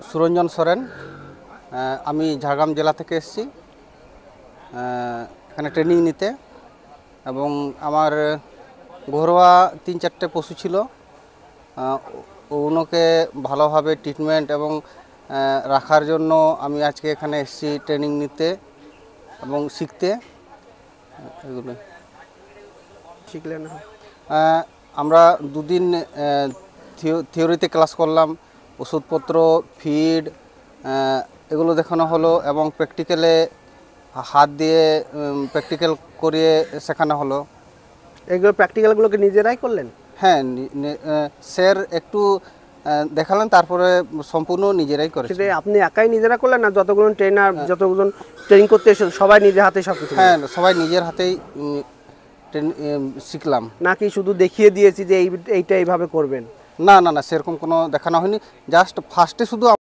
সুরঞ্জন সোরেন। আমি ঝাড়গ্রাম জেলা থেকে এসেছি এখানে ট্রেনিং নিতে, এবং আমার ঘরোয়া 3-4টে পশু ছিল। ওগুলোকে ভালোভাবে ট্রিটমেন্ট এবং রাখার জন্য আমি আজকে এখানে এসেছি ট্রেনিং নিতে এবং শিখতে। এগুলো শিখলেন? আমরা দুদিন থিওরিতে ক্লাস করলাম, ওষুধপত্র, ফিড এগুলো দেখানো হলো, এবং প্র্যাকটিক্যালে হাত দিয়ে প্র্যাকটিক্যাল করিয়ে শেখানো হলো। এগুলো প্র্যাকটিক্যালগুলোকে নিজেরাই করলেন? হ্যাঁ, স্যার একটু দেখালেন, তারপরে সম্পূর্ণ নিজেরাই করেছে। সেটা আপনি একাই নিজেরা করলেন না যতগুলো ট্রেনার যতজন ট্রেনিং করতে এসে সবাই নিজের হাতে সব কিছু? হ্যাঁ, সবাই নিজের হাতেই শিখলাম। নাকি শুধু দেখিয়ে দিয়েছি যে এইটা এইভাবে করবেন? না না না, সেরকম কোনো দেখানো হয়নি। জাস্ট ফার্স্টে শুধু